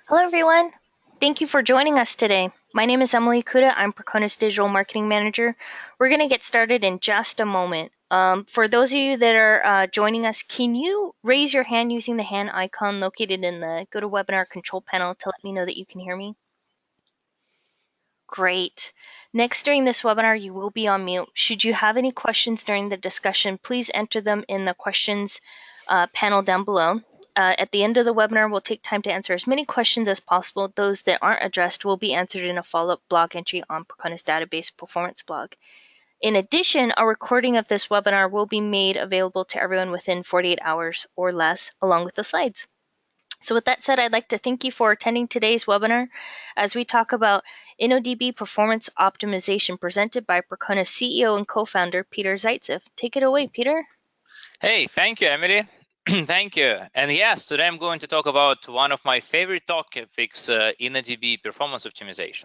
Hello, everyone. Thank you for joining us today. My name is Emily Kuda. I'm Percona's Digital Marketing Manager. We're going to get started in just a moment. For those of you that are joining us, can you raise your hand using the hand icon located in the GoToWebinar control panel to let me know that you can hear me? Great. Next, during this webinar, you will be on mute. Should you have any questions during the discussion, please enter them in the questions panel down below. At the end of the webinar, we'll take time to answer as many questions as possible. Those that aren't addressed will be answered in a follow-up blog entry on Percona's database performance blog. In addition, a recording of this webinar will be made available to everyone within 48 hours or less, along with the slides. So with that said, I'd like to thank you for attending today's webinar as we talk about Innodb Performance Optimization presented by Percona's CEO and co-founder, Peter Zaitsev. Take it away, Peter. Hey, thank you, Emily. Thank you. And yes, today I'm going to talk about one of my favorite topics, Innodb Performance Optimization.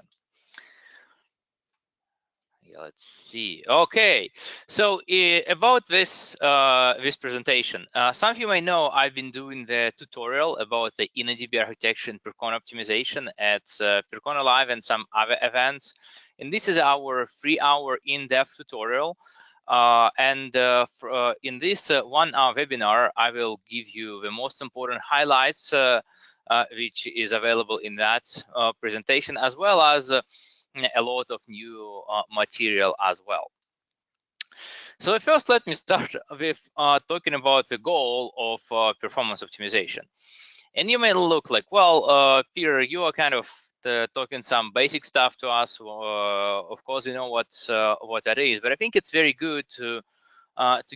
Let's see. Okay, so about this this presentation, some of you may know I've been doing the tutorial about the Innodb architecture and Percona optimization at Percona Live and some other events. And this is our 3-hour in-depth tutorial. In this 1-hour webinar, I will give you the most important highlights, which is available in that presentation, as well as a lot of new material as well. So first, let me start with talking about the goal of performance optimization. And you may look like, well, Peter, you are kind of talking some basic stuff to us. Of course, you know what that is, but I think it's very good to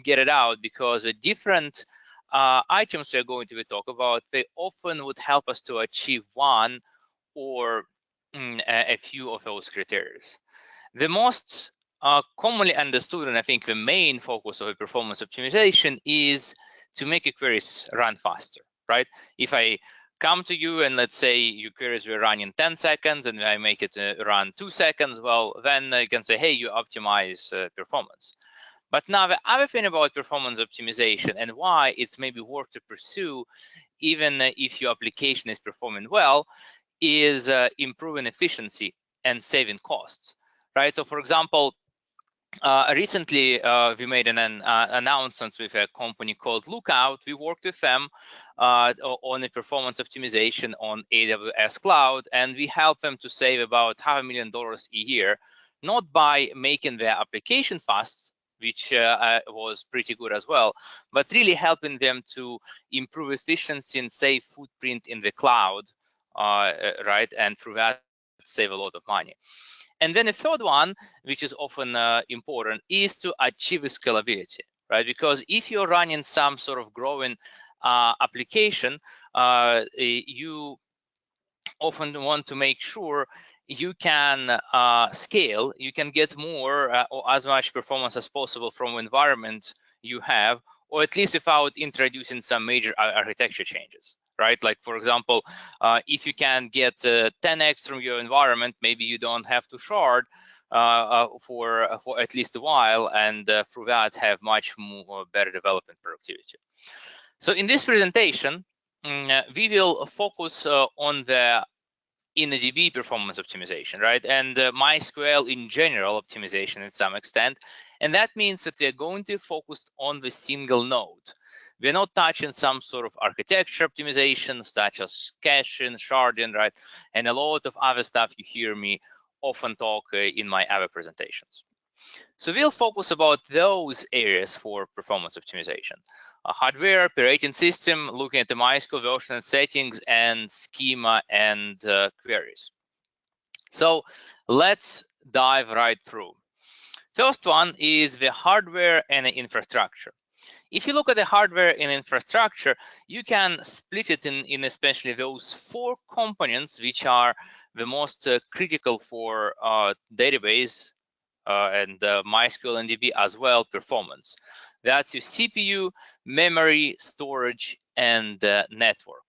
get it out, because the different items we're going to be talking about, they often would help us to achieve one or a few of those criteria. The most commonly understood, and I think the main focus of a performance optimization, is to make your queries run faster, right? If I come to you and let's say your queries were running 10 seconds and I make it run 2 seconds, well, then you can say, hey, you optimize performance. But now the other thing about performance optimization and why it's maybe worth to pursue, even if your application is performing well, is improving efficiency and saving costs, right? So for example, recently we made an announcement with a company called Lookout. We worked with them on a performance optimization on AWS cloud, and we helped them to save about $500,000 a year, not by making their application fast, which was pretty good as well, but really helping them to improve efficiency and save footprint in the cloud, right? And through that, save a lot of money. And then the third one, which is often important, is to achieve scalability, right? Because if you're running some sort of growing application, you often want to make sure you can scale, you can get more or as much performance as possible from the environment you have, or at least without introducing some major architecture changes, right? Like, for example, if you can get 10x from your environment, maybe you don't have to shard for at least a while, and through that have much more better development productivity. So in this presentation, we will focus on the Innodb performance optimization, right? And MySQL in general optimization to some extent. And that means that we're going to focus on the single node. We're not touching some sort of architecture optimization, such as caching, sharding, right? And a lot of other stuff you hear me often talk in my other presentations. So we'll focus about those areas for performance optimization. Hardware, operating system, looking at the MySQL version and settings, and schema and queries. So let's dive right through. First one is the hardware and the infrastructure. If you look at the hardware and infrastructure, you can split it in especially those 4 components which are the most critical for database and MySQL and DB as well performance. That's your CPU, memory, storage, and network.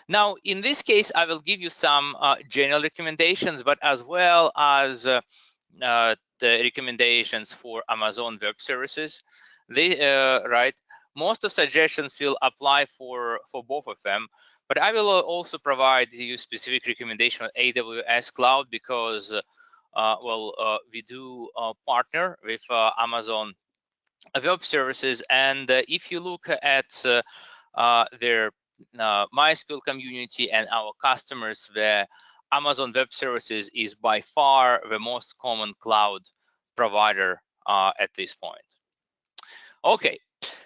Now, in this case, I will give you some general recommendations, but as well as the recommendations for Amazon Web Services. They, right, most of suggestions will apply for both of them. But I will also provide you specific recommendation on AWS Cloud because, we do partner with Amazon Web Services, and if you look at their MySQL community and our customers, the Amazon Web Services is by far the most common cloud provider at this point. Okay,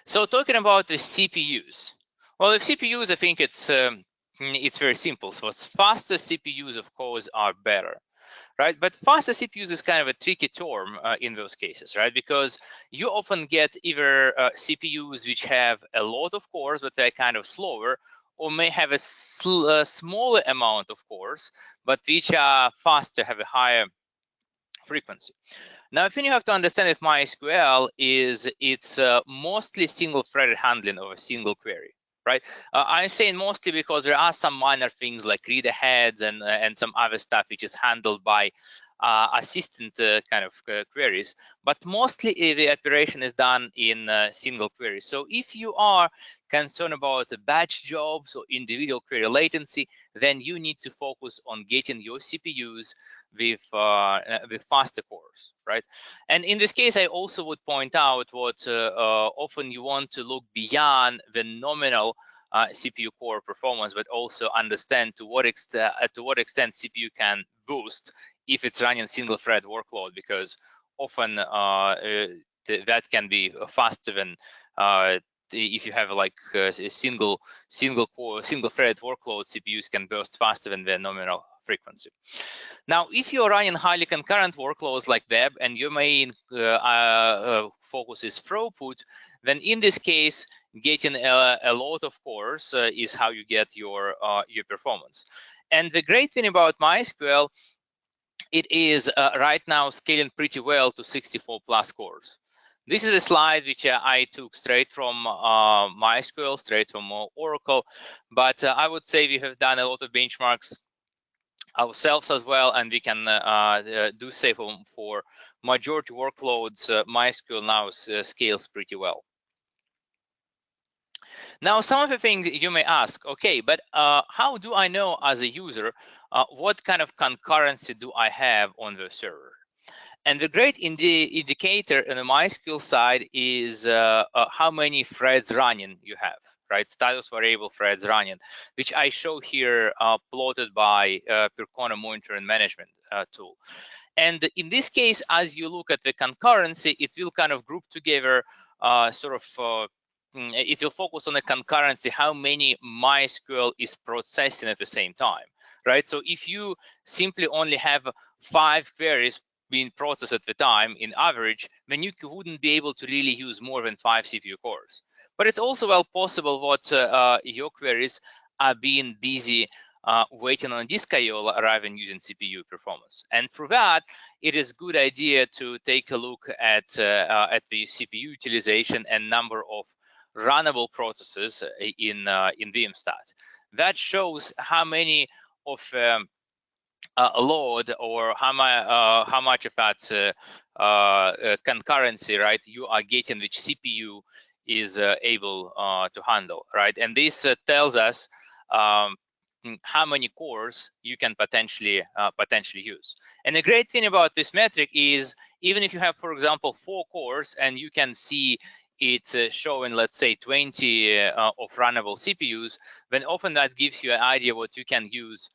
so talking about the CPUs. Well, with CPUs, I think it's very simple. So faster CPUs, of course, are better, right? But faster CPUs is kind of a tricky term in those cases, right? Because you often get either CPUs which have a lot of cores, but they're kind of slower, or may have a smaller amount of cores, but which are faster, have a higher frequency. Now, the thing you have to understand with MySQL is it's mostly single-threaded handling of a single query, right? I'm saying mostly because there are some minor things like read aheads and some other stuff which is handled by assistant kind of queries, but mostly the operation is done in single queries. So if you are concerned about batch jobs or individual query latency, then you need to focus on getting your CPUs with faster cores, right? And in this case, I also would point out what often you want to look beyond the nominal CPU core performance, but also understand to what extent CPU can boost if it's running single thread workload, because often that can be faster than if you have like a single thread workload. CPUs can burst faster than their nominal frequency. Now, if you're running highly concurrent workloads like web and your main focus is throughput, then in this case, getting a lot of cores is how you get your performance. And the great thing about MySQL, it is right now scaling pretty well to 64 plus cores. This is a slide which I took straight from MySQL, straight from Oracle, but I would say we have done a lot of benchmarks ourselves as well, and we can do say for majority workloads, MySQL now scales pretty well. Now, some of the things you may ask, okay, but how do I know as a user what kind of concurrency do I have on the server? And the great indicator on the MySQL side is how many threads running you have, right? Status variable threads running, which I show here plotted by Percona Monitoring Management tool. And in this case, as you look at the concurrency, it will kind of group together it will focus on the concurrency, how many MySQL is processing at the same time, right? So if you simply only have 5 queries being processed at the time in average, then you wouldn't be able to really use more than 5 CPU cores. But it's also well possible that your queries are being busy waiting on disk I/O rather than using CPU performance. And for that, it is a good idea to take a look at the CPU utilization and number of runnable processes in VMSTAT. That shows how many of a load or how much of that concurrency, right, you are getting, which CPU is able to handle, right? And this tells us how many cores you can potentially use. And the great thing about this metric is, even if you have, for example, 4 cores and you can see it's showing, let's say, 20 of runnable CPUs, then often that gives you an idea what you can use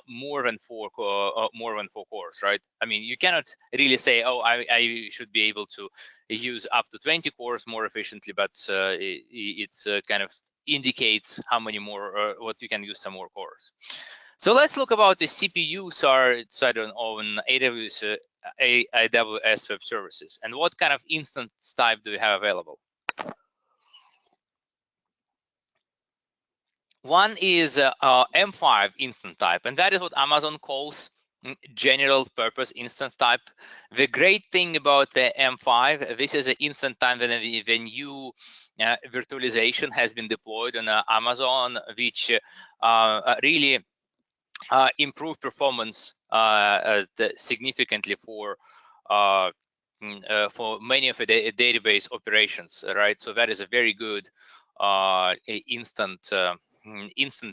more than 4 cores, right? I mean, you cannot really say, oh, I should be able to use up to 20 cores more efficiently, but it's kind of indicates how many more, what you can use some more cores. So let's look about the CPU side on AWS Web Services, and what kind of instance type do we have available. One is M5 instance type, and that is what Amazon calls general purpose instance type. The great thing about the M5, this is an instance type when the new virtualization has been deployed on Amazon, which really improved performance significantly for for many of the database operations, right? So that is a very good instant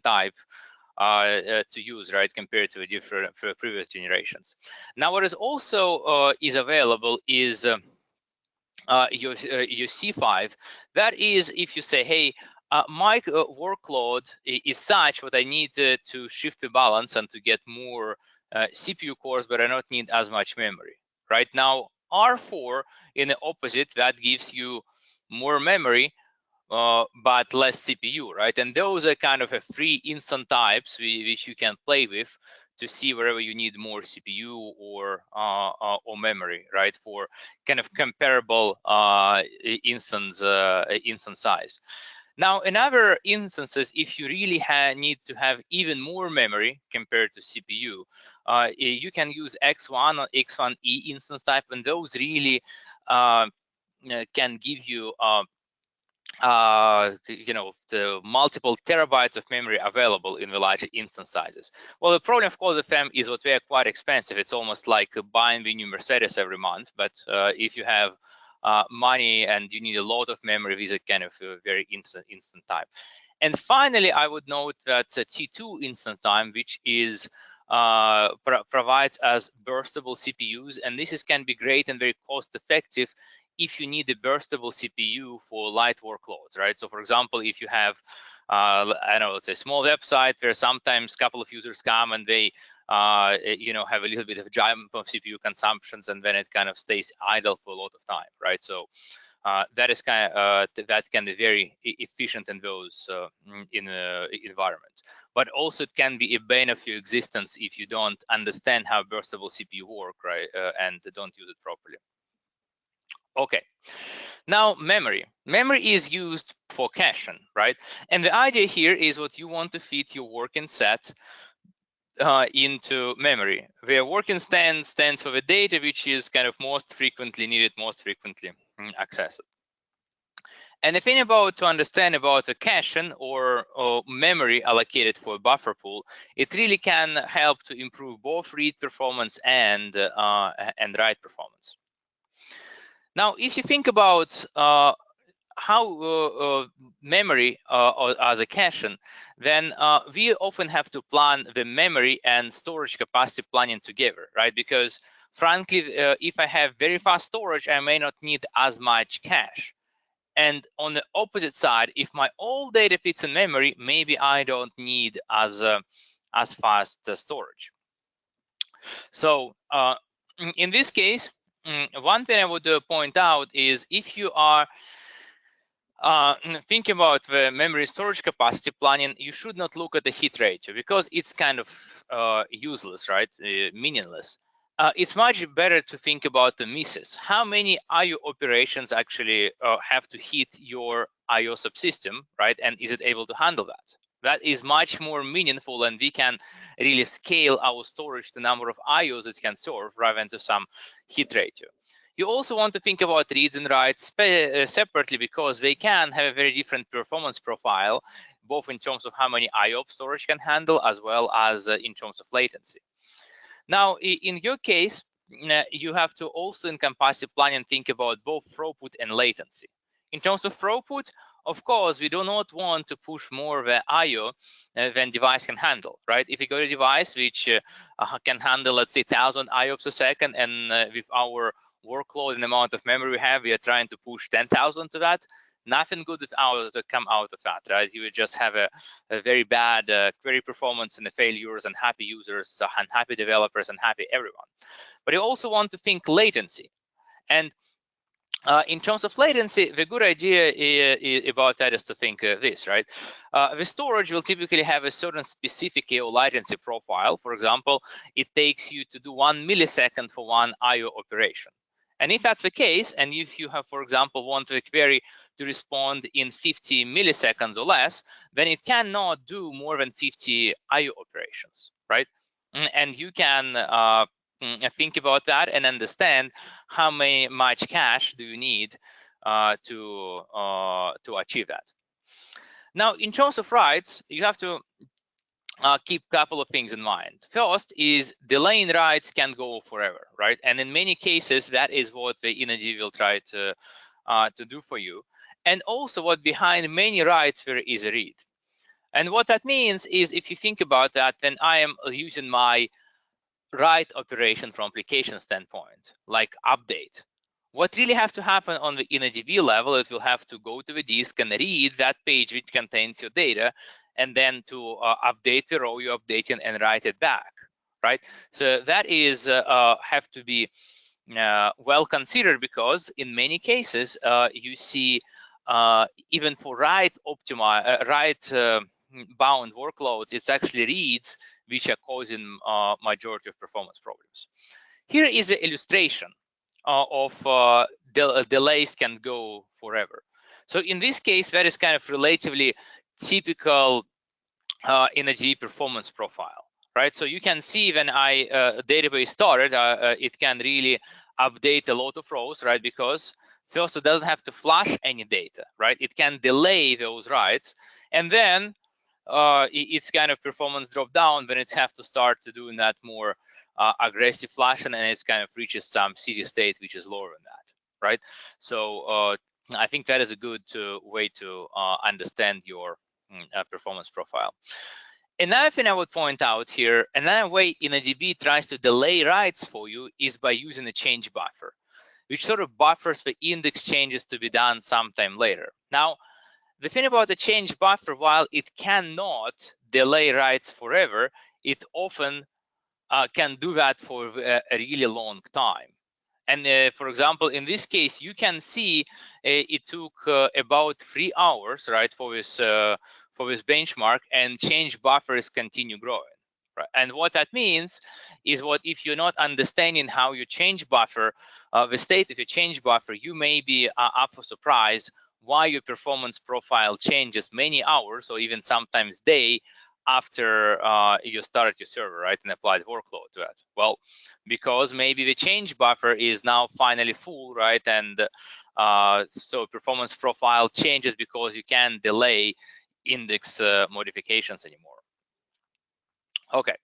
type to use, right, compared to the different previous generations. Now, what is also is available is your C5. That is, if you say, hey, my workload is such that I need to shift the balance and to get more CPU cores, but I don't need as much memory. Right now, R4 in the opposite, that gives you more memory, but less CPU, right? And those are kind of a free instant types which you can play with to see wherever you need more CPU or memory, right? For kind of comparable instance size. Now, in other instances, if you really need to have even more memory compared to CPU, you can use X1 or X1E instance type, and those really can give you the multiple terabytes of memory available in the larger instance sizes. Well, the problem, of course, with them is that they are quite expensive. It's almost like buying the new Mercedes every month. But if you have money and you need a lot of memory, these are kind of very instant type. And finally, I would note that T2 instant time, which is provides as burstable CPUs, and this can be great and very cost effective if you need a burstable CPU for light workloads, right? So for example, if you have, I don't know, let's say small website where sometimes a couple of users come and they, have a little bit of jump of CPU consumptions, and then it kind of stays idle for a lot of time, right? So that is kind of, that can be very efficient in those environment. But also it can be a bane of your existence if you don't understand how burstable CPU work, right, and don't use it properly. Okay, now memory. Memory is used for caching, right? And the idea here is what you want to fit your working set into memory. Where working stands for the data which is kind of most frequently needed, most frequently accessed. And the thing to understand about the caching or memory allocated for a buffer pool, it really can help to improve both read performance and write performance. Now, if you think about how memory as a caching, then we often have to plan the memory and storage capacity planning together, right? Because frankly, if I have very fast storage, I may not need as much cache. And on the opposite side, if my all data fits in memory, maybe I don't need as fast storage. So in this case, one thing I would point out is if you are thinking about the memory storage capacity planning, you should not look at the hit ratio because it's kind of useless, right? Meaningless. It's much better to think about the misses. How many IO operations actually have to hit your IO subsystem, right? And is it able to handle that? That is much more meaningful, and we can really scale our storage to the number of IOs it can serve rather than to some hit ratio. You also want to think about reads and writes separately because they can have a very different performance profile, both in terms of how many IO storage can handle as well as in terms of latency. Now, in your case, you have to also in capacity planning think about both throughput and latency. In terms of throughput, of course, we do not want to push more of the IO than device can handle, right? If you go to a device which can handle, let's say, 1,000 IOPS a second, and with our workload and amount of memory we have, we are trying to push 10,000 to that. Nothing good to come out of that, right? You would just have a very bad query performance and the failures and happy users and happy developers and happy everyone. But you also want to think latency. And in terms of latency, the good idea about that is to think this, right? The storage will typically have a certain specific IO latency profile. For example, it takes you to do 1 millisecond for one IO operation. And if that's the case, and if you have, for example, want the query to respond in 50 milliseconds or less, then it cannot do more than 50 IO operations, right? And you can think about that and understand how much cache do you need to achieve that. Now, in terms of writes, you have to keep a couple of things in mind. First is delaying writes can go forever, right? And in many cases, that is what the Innodb will try to do for you. And also what behind many writes there is a read. And what that means is if you think about that, then I am using my write operation from application standpoint, like update. What really have to happen on the Innodb level, it will have to go to the disk and read that page which contains your data, and then to update the row you're updating and write it back, right? So that is have to be well considered, because in many cases you see even for write bound workloads, it's actually reads which are causing majority of performance problems. Here is an illustration of delays can go forever. So in this case, that is kind of relatively typical Innodb performance profile, right? So you can see when database started, it can really update a lot of rows, right? Because first it doesn't have to flush any data, right? It can delay those writes, and then its kind of performance drop down when it have to start to doing that more aggressive flashing, and it's kind of reaches some city state which is lower than that, right? So I think that is a good way to understand your performance profile. Another thing I would point out here, another way Innodb tries to delay writes for you is by using a change buffer, which sort of buffers the index changes to be done sometime later. Now, the thing about the change buffer, while it cannot delay writes forever, it often can do that for a really long time. And for example, in this case, you can see it took about 3 hours, right, for this benchmark, and change buffers continue growing. Right? And what that means is, what if you're not understanding how you change buffer, the state of your change buffer, you may be up for surprise why your performance profile changes many hours or even sometimes day after you started your server, right, and applied workload to it. Well, because maybe the change buffer is now finally full, right, and so performance profile changes because you can't delay index modifications anymore. Okay,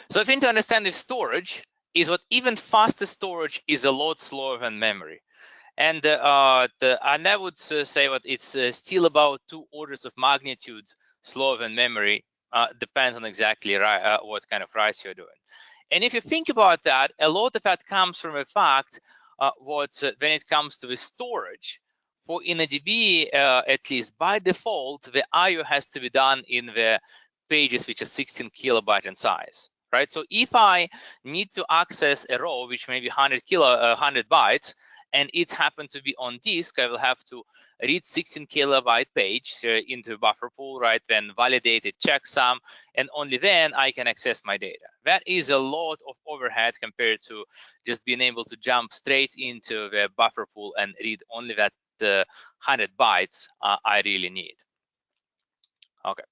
so the thing to understand with storage is what even faster storage is a lot slower than memory. And I would say that it's still about 2 orders of magnitude slower than memory. Depends on exactly what kind of writes you're doing. And if you think about that, a lot of that comes from the fact when it comes to the storage, for Innodb, at least by default, the I/O has to be done in the pages which are 16 kilobyte in size, right? So if I need to access a row which may be 100 bytes, and it happened to be on disk, I will have to read 16 kilobyte page into buffer pool, right? Then validate it, checksum, and only then I can access my data. That is a lot of overhead compared to just being able to jump straight into the buffer pool and read only that 100 bytes I really need. Okay.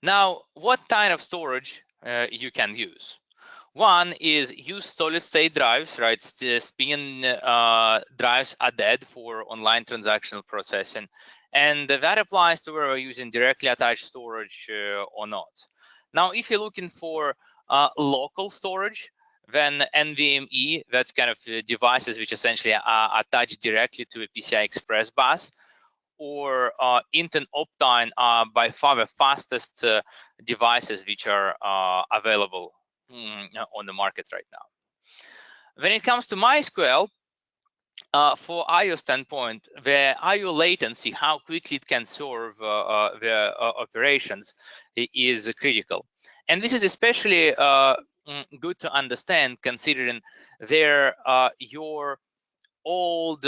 Now, what kind of storage you can use? One is use solid state drives, right? Spin drives are dead for online transactional processing. And that applies to whether we're using directly attached storage or not. Now, if you're looking for local storage, then NVMe, that's kind of devices which essentially are attached directly to a PCI Express bus, or Intel Optane are by far the fastest devices which are available on the market right now. When it comes to MySQL, for I/O standpoint, the I/O latency, how quickly it can serve the operations, is critical. And this is especially good to understand, considering your old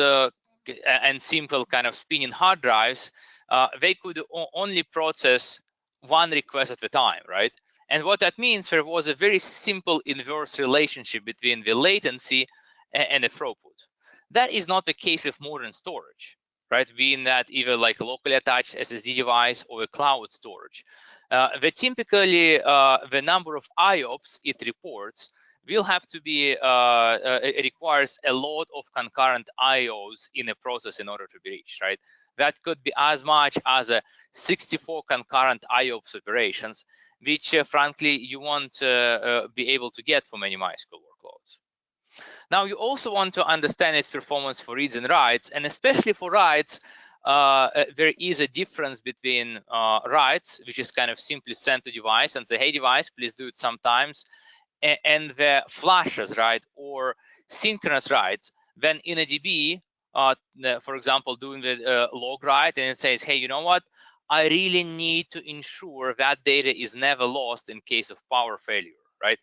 and simple kind of spinning hard drives, they could only process one request at a time, right? And what that means, there was a very simple inverse relationship between the latency and the throughput. That is not the case with modern storage, right? Being that either like a locally attached SSD device or a cloud storage. Typically, the number of IOPS it reports will have to be, it requires a lot of concurrent IOs in a process in order to be reached, right? that could be as much as 64 concurrent IOPS operations, which frankly you won't be able to get for many MySQL workloads. Now you also want to understand its performance for reads and writes, and especially for writes, there is a difference between writes, which is kind of simply sent to device and say, hey device, please do it sometimes, and the flashes, right, or synchronous write, when Innodb, for example, doing the log write, and it says, hey, you know what, I really need to ensure that data is never lost in case of power failure, right?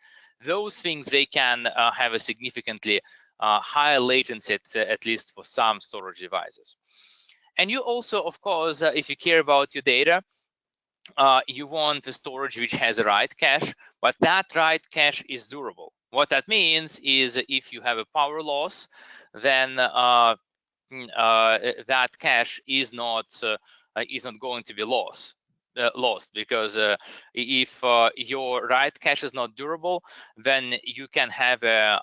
Those things, they can have a significantly higher latency, at least for some storage devices. And you also, of course, if you care about your data, you want the storage which has a write cache, but that write cache is durable. What that means is if you have a power loss, then that cache is not going to be lost because if your write cache is not durable, then you can have a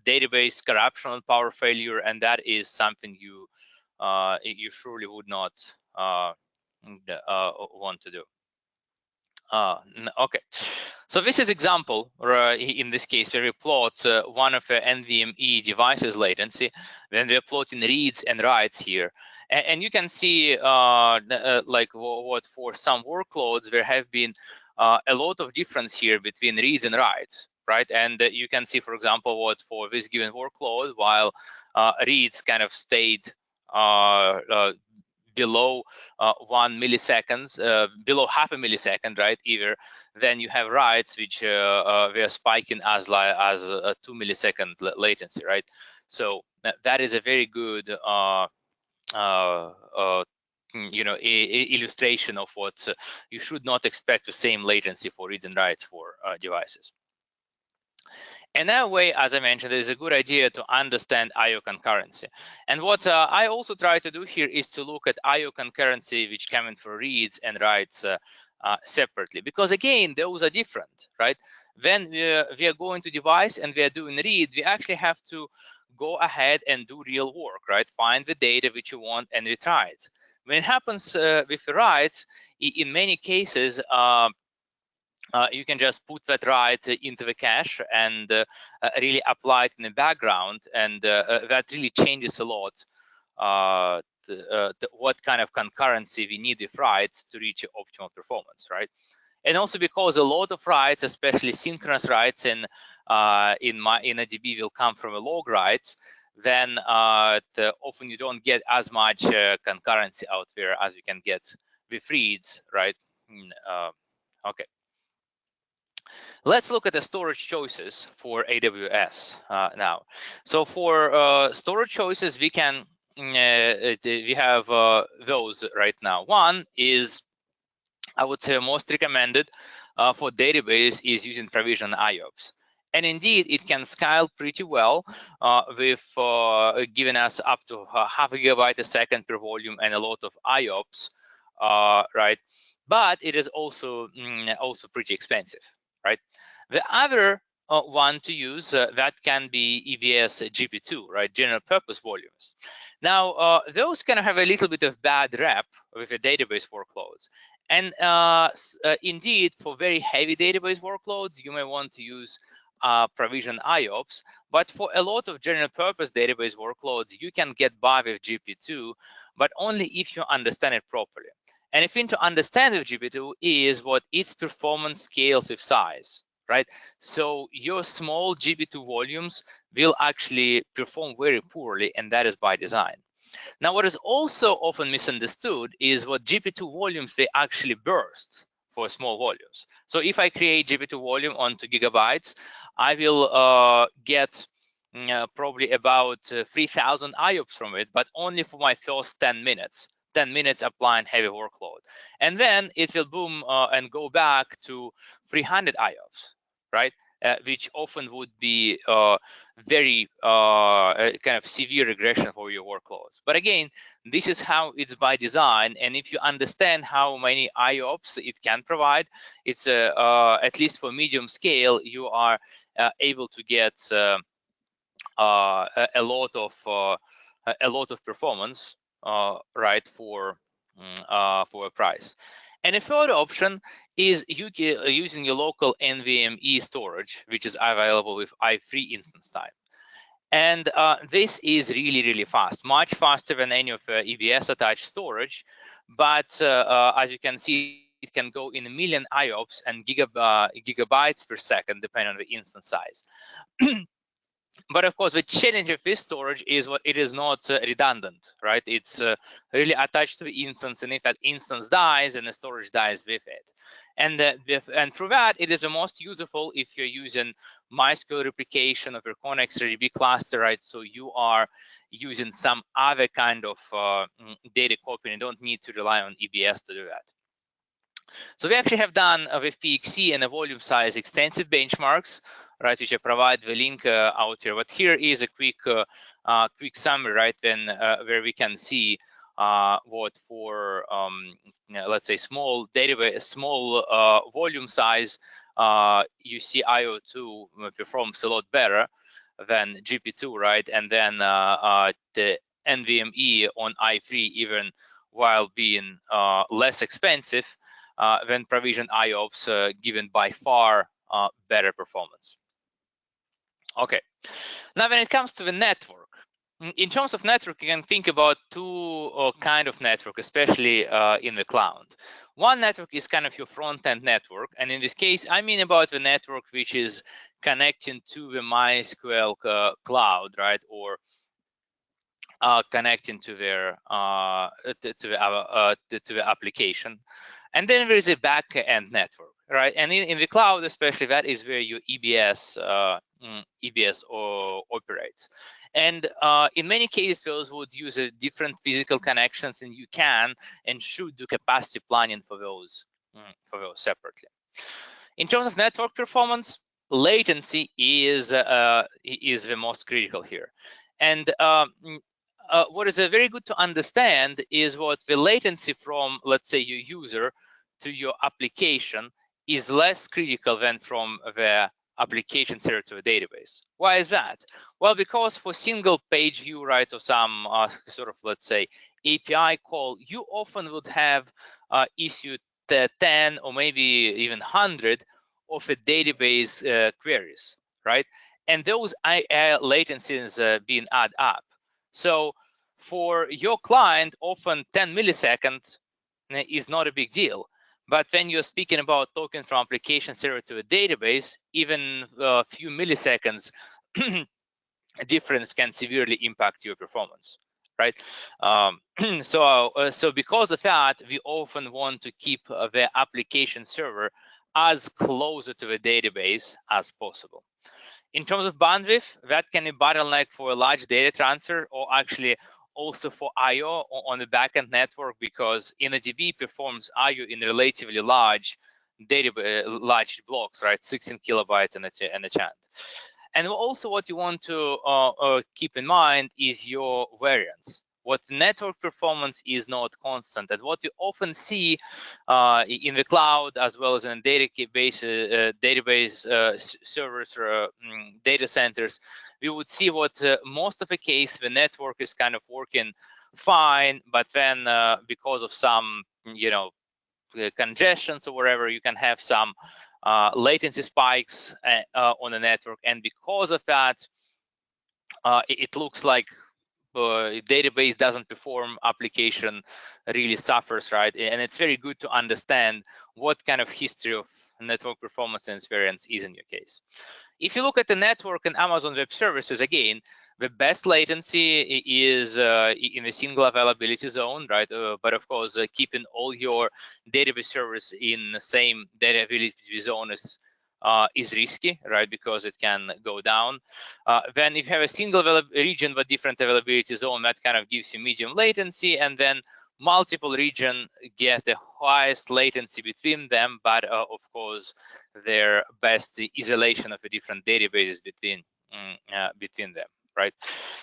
database corruption and power failure, and that is something you surely would not want to do. Okay, so this is example, in this case, where we plot one of the NVMe devices latency, then we're plotting reads and writes here. And you can see like what for some workloads, there have been a lot of difference here between reads and writes, right? And you can see, for example, what for this given workload, while reads kind of stayed below 1 milliseconds, below half a millisecond, right? Either then you have writes which we are spiking as 2 millisecond latency, right? So that is a very good illustration of what you should not expect the same latency for reads and writes for devices. And that way, as I mentioned, it is a good idea to understand IO concurrency. And what I also try to do here is to look at IO concurrency, which come in for reads and writes separately, because again, those are different, right? When we are going to device and we are doing read, we actually have to go ahead and do real work, right? Find the data which you want and retry it. When it happens with the writes, in many cases, you can just put that write into the cache and really apply it in the background, and that really changes a lot what kind of concurrency we need with writes to reach optimal performance, right? And also because a lot of writes, especially synchronous writes in Innodb, will come from a log writes, then often you don't get as much concurrency out there as you can get with reads, right? Okay. Let's look at the storage choices for AWS now. So for storage choices, we can we have those right now. One is, I would say, most recommended for database is using provision IOPS. And indeed, it can scale pretty well with giving us up to half a gigabyte a second per volume and a lot of IOPS, right? But it is also pretty expensive, right? The other one to use that can be EVS GP2, right? General purpose volumes. Now, those can have a little bit of bad rep with the database workloads. And indeed, for very heavy database workloads, you may want to use provision IOPS. But for a lot of general purpose database workloads, you can get by with GP2, but only if you understand it properly. And if you need to understand with GP2 is what its performance scales with size, right? So your small GP2 volumes will actually perform very poorly, and that is by design. Now, what is also often misunderstood is what GP2 volumes, they actually burst for small volumes. So if I create GP2 volume on 2 gigabytes, I will get probably about 3,000 IOPS from it, but only for my first 10 minutes. 10 minutes applying heavy workload. And then it will boom and go back to 300 IOPS, right? Which often would be very kind of severe regression for your workloads. But again, this is how it's by design. And if you understand how many IOPS it can provide, it's at least for medium scale, you are able to get a lot of performance right, for a price. And a third option is using your local NVMe storage, which is available with i3 instance type. And this is really, really fast, much faster than any of EBS attached storage. But as you can see, it can go in a million IOPS and gigabytes per second, depending on the instance size. But of course, the challenge of this storage is what it is not redundant, right? It's really attached to the instance, and if that instance dies, then the storage dies with it. And through that, it is the most useful if you're using MySQL replication of your Percona XDB cluster, right? So you are using some other kind of data copy, and you don't need to rely on EBS to do that. So we actually have done with PXC and a volume size extensive benchmarks, right, which I provide the link out here. But here is a quick summary, right, where we can see what for let's say small database, small volume size, you see IO2 performs a lot better than GP2, right, and then the NVMe on i3, even while being less expensive than provision IOPS, given by far better performance. Okay, now when it comes to the network, in terms of network, you can think about two kind of network, especially in the cloud. One network is kind of your front-end network, and in this case, I mean about the network which is connecting to the MySQL cloud, right, or connecting to their to the application. And then there is a back-end network, right? And in the cloud, especially, that is where your EBS operates. And in many cases, those would use different physical connections, and you can and should do capacity planning for those separately. In terms of network performance, latency is the most critical here. And what is very good to understand is what the latency from, let's say, your user to your application is less critical than from the application server to a database. Why is that? Well, because for single page view, right, or some sort of, let's say, API call, you often would have issued 10 or maybe even 100 of a database queries, right? And those latencies being add up. So for your client, often 10 milliseconds is not a big deal. But when you're speaking about talking from application server to a database, even a few milliseconds difference can severely impact your performance, right? So because of that, we often want to keep the application server as closer to the database as possible. In terms of bandwidth, that can be bottleneck for a large data transfer, or actually also for I/O on the backend network, because Innodb performs I/O in relatively large large blocks, right? 16 kilobytes and a chant. And also, what you want to keep in mind is your variance. What network performance is not constant, and what you often see in the cloud as well as in database servers or data centers, we would see what most of the case the network is kind of working fine, but then because of some congestions or whatever, you can have some latency spikes on the network, and because of that, it looks like database doesn't perform, application really suffers, right? And it's very good to understand what kind of history of network performance and variance is in your case. If you look at the network and Amazon Web Services, again, the best latency is in a single availability zone, right? But of course, keeping all your database servers in the same data availability zone is risky, right? Because it can go down. Then if you have a single region but different availability zone, that kind of gives you medium latency, and then multiple regions get the highest latency between them, but of course, their best isolation of the different databases between them, right?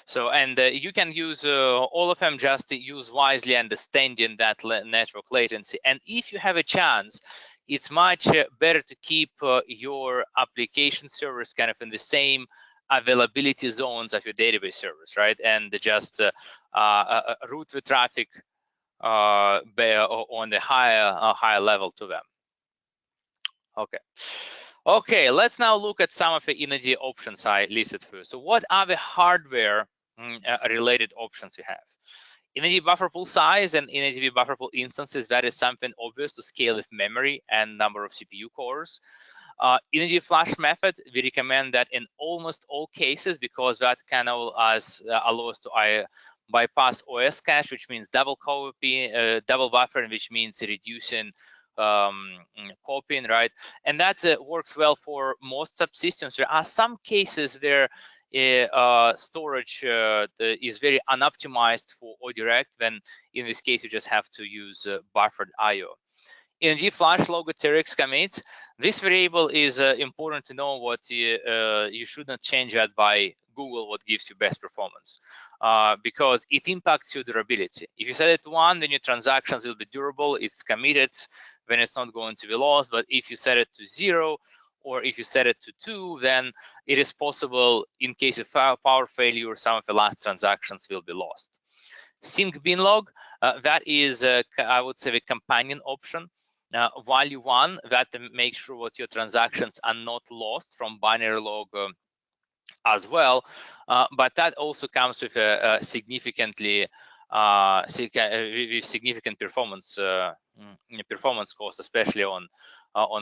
So, and you can use all of them, just to use wisely, understanding that network latency. And if you have a chance, it's much better to keep your application servers kind of in the same availability zones of your database servers, right? And just route the traffic on the higher level to them. Okay, let's now look at some of the Innodb options I listed for you. So what are the hardware related options we have? Innodb buffer pool size and Innodb buffer pool instances, that is something obvious to scale with memory and number of CPU cores. Innodb flash method, we recommend that in almost all cases, because that can allow us to bypass OS cache, which means double copy, double buffering, which means reducing copying, right? And that works well for most subsystems. There are some cases where storage is very unoptimized for ODirect, then in this case you just have to use buffered IO. In gflash logotherix commit, this variable is important to know. What you should not change that by Google what gives you best performance, because it impacts your durability. If you set it to 1, then your transactions will be durable, it's committed, then it's not going to be lost. But if you set it to 0, or if you set it to 2, then it is possible in case of power failure, some of the last transactions will be lost. Sync binlog, that is, I would say, the companion option. Value 1, that makes sure that your transactions are not lost from binary log as well, but that also comes with a significantly with significant performance cost, especially on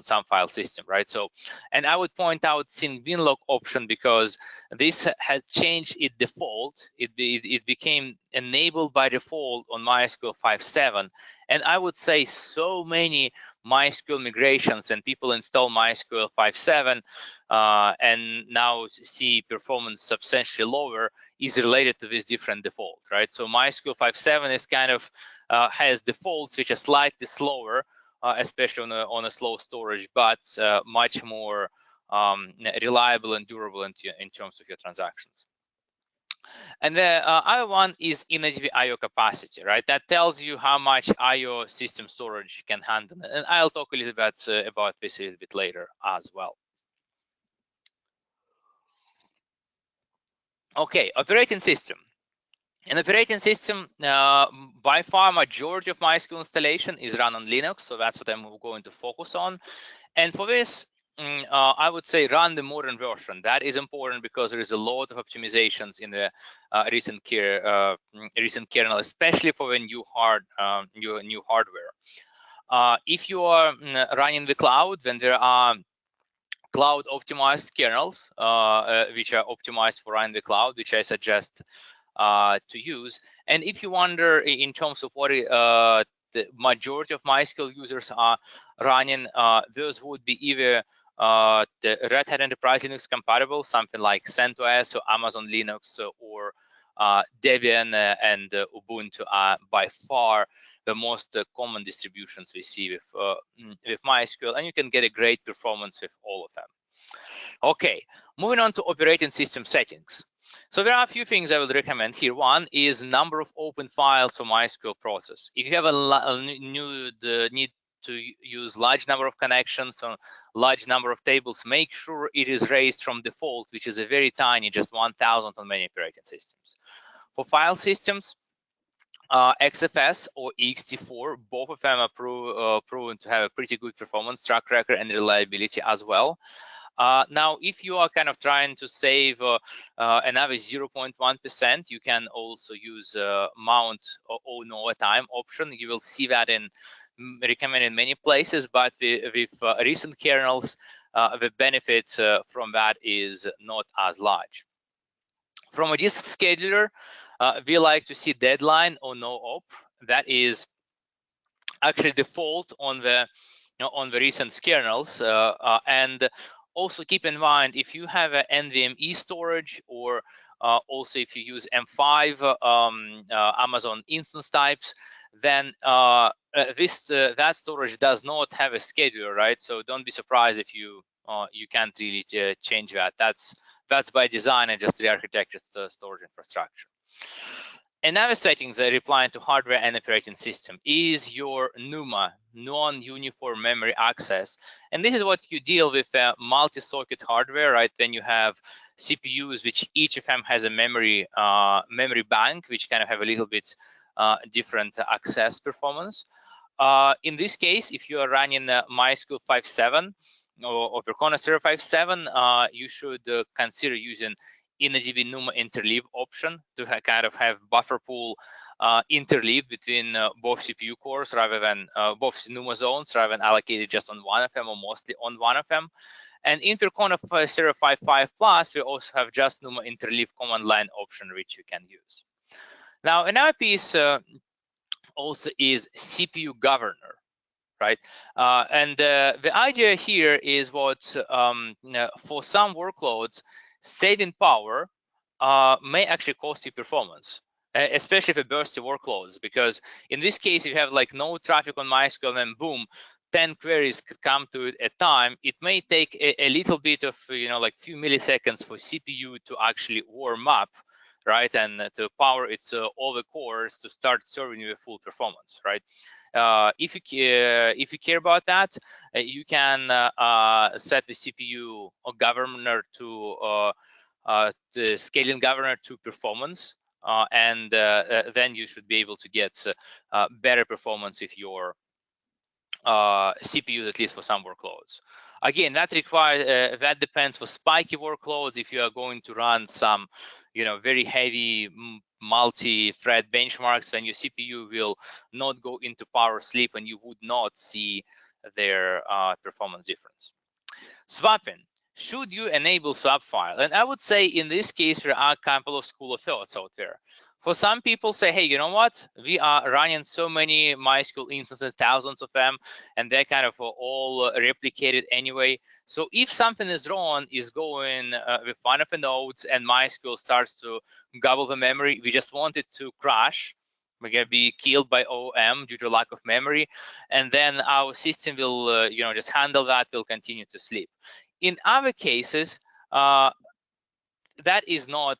some file system, right? So, and I would point out sync binlog option because this had changed its default. It became enabled by default on MySQL 5.7, and I would say so many MySQL migrations and people install MySQL 5.7 and now see performance substantially lower is related to this different default, right? So MySQL 5.7 is kind of has defaults which are slightly slower, especially on a slow storage, but much more reliable and durable in terms of your transactions. And the other one is Innodb IO capacity, right? That tells you how much IO system storage can handle. And I'll talk a little bit about this a little bit later as well. Okay, operating system. An operating system, by far majority of MySQL installation is run on Linux, so that's what I'm going to focus on. And for this, I would say run the modern version. That is important because there is a lot of optimizations in the recent kernel, especially for the new hardware. If you are running the cloud, then there are cloud optimized kernels which are optimized for running the cloud, which I suggest to use. And if you wonder in terms of what the majority of MySQL users are running, those would be either the Red Hat Enterprise Linux compatible, something like CentOS or Amazon Linux, or Debian and Ubuntu are by far the most common distributions we see with MySQL, and you can get a great performance with all of them. Okay, moving on to operating system settings. So there are a few things I would recommend here. One is number of open files for MySQL process. If you have a need to use large number of connections or large number of tables, make sure it is raised from default, which is a very tiny, just 1,000 on many operating systems. For file systems, XFS or ext4, both of them are proven to have a pretty good performance track record and reliability as well. Now, if you are kind of trying to save another 0.1%, you can also use mount or no time option. You will see that recommended in many places, but with recent kernels, the benefit from that is not as large. From a disk scheduler, we like to see deadline or no op. That is actually default on the recent kernels, and also keep in mind if you have an NVMe storage, or also if you use M5 Amazon instance types, then that storage does not have a scheduler, right? So don't be surprised if you can't really change that. That's by design and just re-architected storage infrastructure. Another settings that apply to hardware and operating system is your NUMA, non-uniform memory access. And this is what you deal with multi-socket hardware, right? When you have CPUs, which each of them has a memory bank, which kind of have a little bit different access performance. In this case, if you are running MySQL 5.7 or Percona Server 5.7, you should consider using Innodb NUMA interleave option to kind of have buffer pool interleave between both CPU cores rather than both NUMA zones rather than allocated just on one of them or mostly on one of them. And in Percona Server 5.5 Plus, we also have just NUMA interleave command line option, which you can use. Now, another piece also is CPU governor, right? And the idea here is what for some workloads, saving power may actually cost you performance, especially for bursty workloads, because in this case, if you have like no traffic on MySQL and boom, 10 queries could come to it at a time, it may take a little bit of, like few milliseconds for CPU to actually warm up, right? And to power its all the cores to start serving you a full performance, right? If you care about that, you can set the CPU governor to the scaling governor to performance, and then you should be able to get better performance if your CPUs, at least for some workloads. Again, that requires that depends for spiky workloads. If you are going to run some, very heavy multi-thread benchmarks, then your CPU will not go into power sleep, and you would not see their performance difference. Swapping. Should you enable swap file? And I would say in this case, there are a couple of school of thoughts out there. For some people say, hey, you know what? We are running so many MySQL instances, thousands of them, and they're kind of all replicated anyway. So if something is wrong, is going with one of the nodes and MySQL starts to gobble the memory, we just want it to crash. We're going to be killed by OM due to lack of memory. And then our system will, just handle that, will continue to sleep. In other cases, that is not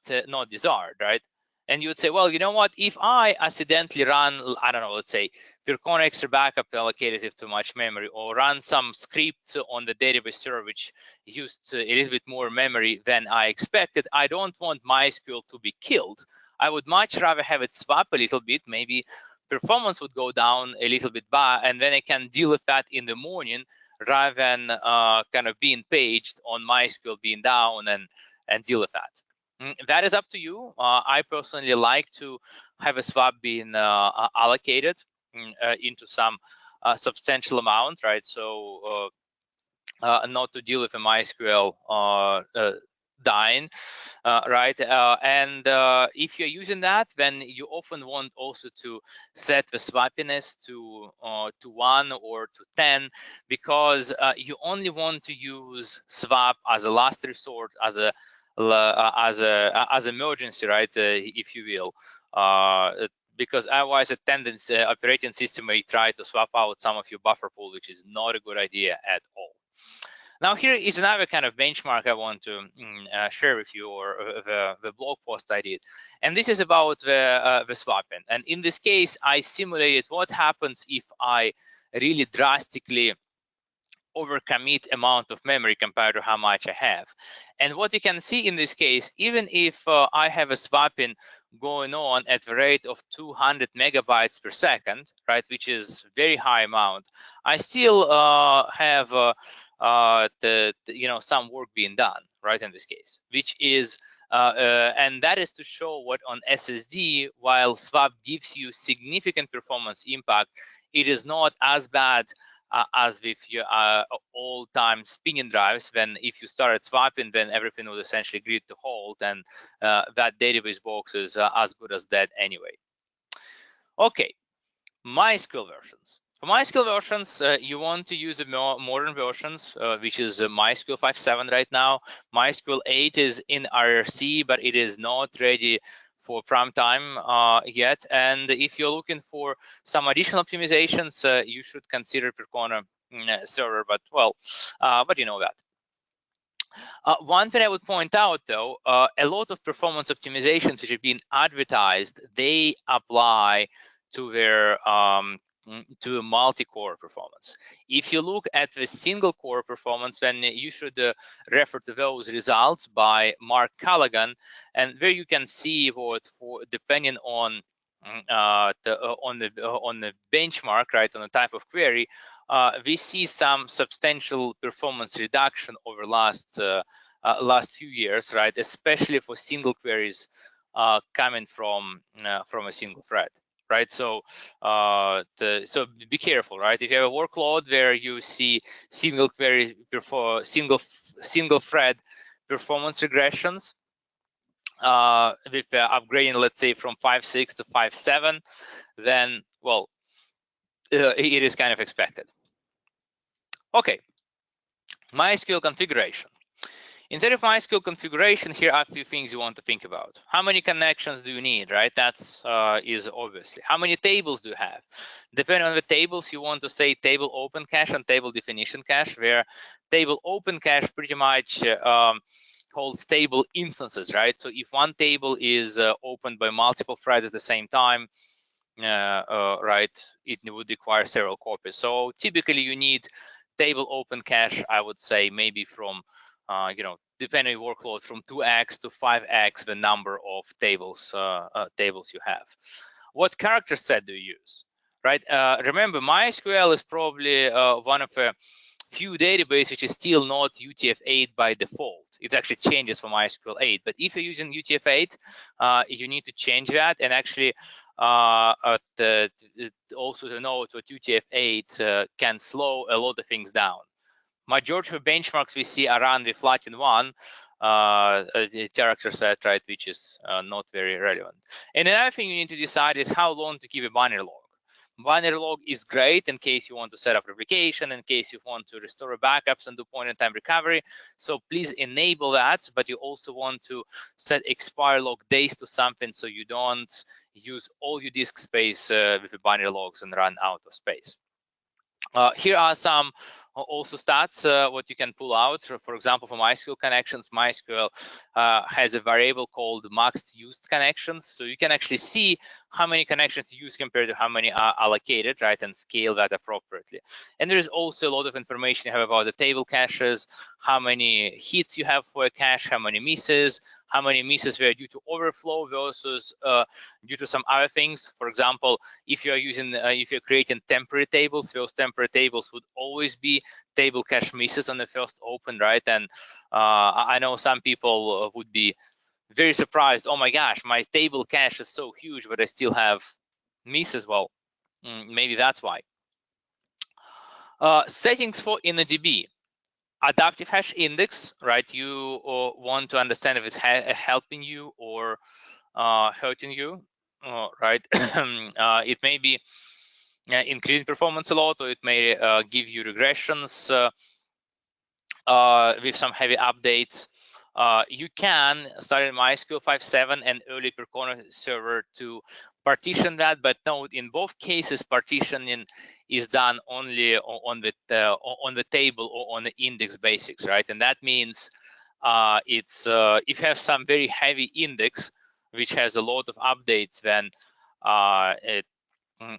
desired, right? And you would say, well, you know what? If I accidentally run, I don't know, let's say Percona extra backup allocated it too much memory, or run some script on the database server which used a little bit more memory than I expected, I don't want MySQL to be killed. I would much rather have it swap a little bit. Maybe performance would go down a little bit, and then I can deal with that in the morning rather than kind of being paged on MySQL being down and deal with that. That is up to you. I personally like to have a swap being allocated into some substantial amount, right? So not to deal with a MySQL dying, right? And if you're using that, then you often want also to set the swappiness to 1 or to 10, because you only want to use swap as a last resort, as emergency, right? If you will, because otherwise a tendency operating system may try to swap out some of your buffer pool, which is not a good idea at all. Now here is another kind of benchmark I want to share with you, or the blog post I did, and this is about the swapping. And in this case, I simulated what happens if I really drastically overcommit amount of memory compared to how much I have. And what you can see in this case, even if I have a swapping going on at the rate of 200 megabytes per second, right, which is very high amount, I still have some work being done, right, in this case, which is and that is to show what on SSD, while swap gives you significant performance impact, it is not as bad as with your all-time spinning drives. When if you started swapping, then everything would essentially grid to halt, and that database box is as good as dead anyway. Okay, MySQL versions. For MySQL versions, you want to use the more modern versions, which is MySQL 5.7 right now. MySQL 8 is in IRC, but it is not ready for prime time yet. And if you're looking for some additional optimizations, you should consider Percona Server, but you know that. One thing I would point out, though, a lot of performance optimizations which have been advertised, they apply to their to a multi-core performance. If you look at the single core performance, then you should refer to those results by Mark Callaghan, and there you can see what, for depending on the benchmark, right, on the type of query, we see some substantial performance reduction over last few years, right? Especially for single queries coming from a single thread, right? So so be careful, right? If you have a workload where you see single query before single thread performance regressions with upgrading, let's say, from 5.6 to 5.7, then well, it is kind of expected. Okay, MySQL configuration. Instead of MySQL configuration, here are a few things you want to think about. How many connections do you need, right? That's is obviously. How many tables do you have? Depending on the tables, you want to say table open cache and table definition cache, where table open cache pretty much holds table instances, right? So if one table is opened by multiple threads at the same time, right, it would require several copies. So typically you need table open cache, I would say maybe from depending on your workload, from 2x to 5x the number of tables you have. What character set do you use, right? Remember, MySQL is probably one of a few databases which is still not UTF-8 by default. It actually changes for MySQL 8, but if you're using UTF-8, you need to change that, and actually also to note what UTF-8 can slow a lot of things down. Majority of benchmarks we see around the flatten one the character set, right, which is not very relevant. And another thing you need to decide is how long to keep a binary log. Binary log is great in case you want to set up replication, in case you want to restore backups and do point-in-time recovery. So please enable that, but you also want to set expire log days to something so you don't use all your disk space with the binary logs and run out of space. Here are some also stats, what you can pull out. For example, for MySQL connections, MySQL has a variable called max used connections. So you can actually see how many connections you use compared to how many are allocated, right, and scale that appropriately. And there is also a lot of information you have about the table caches, how many hits you have for a cache, how many misses were due to overflow versus due to some other things. For example, if you're using, if you're creating temporary tables, those temporary tables would always be table cache misses on the first open, right? And I know some people would be very surprised. Oh my gosh, my table cache is so huge, but I still have misses. Well, maybe that's why. Settings for Innodb. Adaptive hash index, right? You want to understand if it's helping you or hurting you, right? It may be increasing performance a lot, or it may give you regressions with some heavy updates. You can start in MySQL 5.7 and early Percona server to partition that, but note in both cases partitioning is done only on the table or on the index basics, right? And that means it's if you have some very heavy index which has a lot of updates, then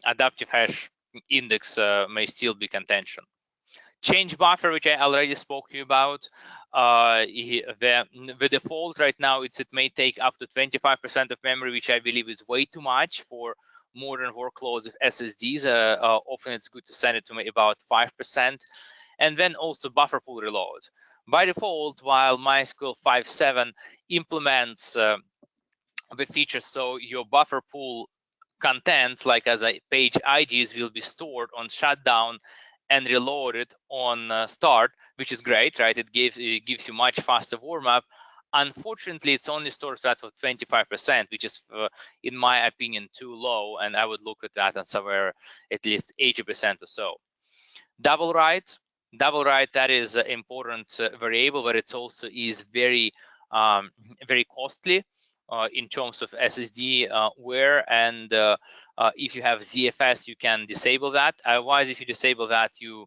adaptive hash index may still be contention. Change buffer, which I already spoke to you about, the default right now, it may take up to 25% of memory, which I believe is way too much for modern workloads with SSDs. Often it's good to send it to about 5%. And then also buffer pool reload. By default, while MySQL 5.7 implements the feature, so your buffer pool content, like as a page IDs, will be stored on shutdown and reloaded on start, which is great, right? It gives you much faster warm-up. Unfortunately, it's only stores that for 25%, which is, in my opinion, too low, and I would look at that and somewhere at least 80% or so. Double write, that is an important variable, but it also is very, very costly in terms of SSD wear, and if you have ZFS, you can disable that. Otherwise, if you disable that, you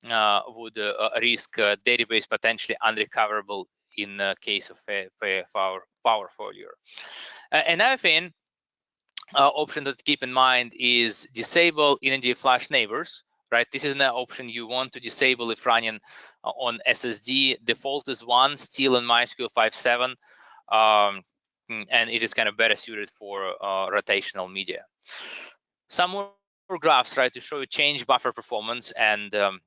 risk database potentially unrecoverable in case of a power failure. Another thing, option to keep in mind is disable Innodb flash neighbors. Right, this is an option you want to disable if running on SSD. Default is 1, still in MySQL 5.7, and it is kind of better suited for rotational media. Some more graphs try to show you change buffer performance and an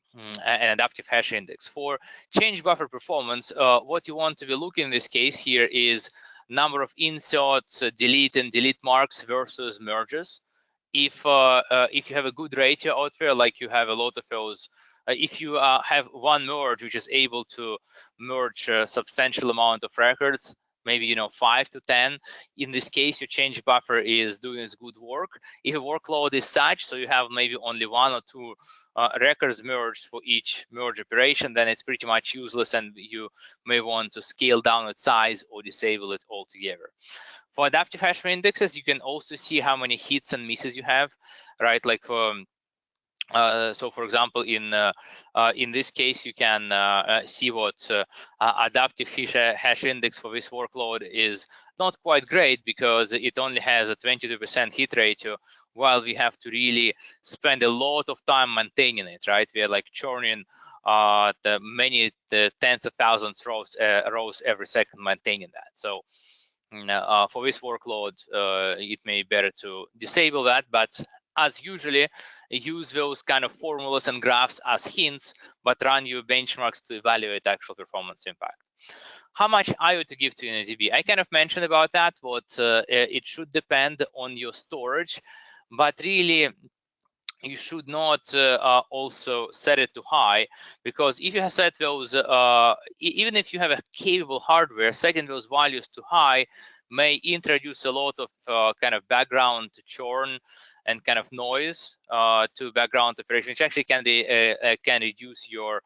adaptive hash index. For change buffer performance, what you want to be looking in this case here is number of inserts, delete and delete marks versus merges. If you have a good ratio out there, like you have a lot of those, if you have one merge which is able to merge a substantial amount of records, maybe 5 to 10, in this case your change buffer is doing its good work. If a workload is such so you have maybe only 1 or 2 records merged for each merge operation, then it's pretty much useless and you may want to scale down its size or disable it altogether. For adaptive hash indexes, you can also see how many hits and misses you have, right? Like so, for example, in this case, you can see what adaptive hash index for this workload is not quite great because it only has a 22% hit ratio, while we have to really spend a lot of time maintaining it, right? We are like churning the tens of thousands rows every second maintaining that. So for this workload, it may be better to disable that, but as usually, use those kind of formulas and graphs as hints, but run your benchmarks to evaluate actual performance impact. How much IO to give to Innodb? I kind of mentioned about that, but it should depend on your storage, but really, you should not also set it to high, because if you have set those, even if you have a capable hardware, setting those values to high may introduce a lot of kind of background churn and kind of noise to background operation, which actually can reduce your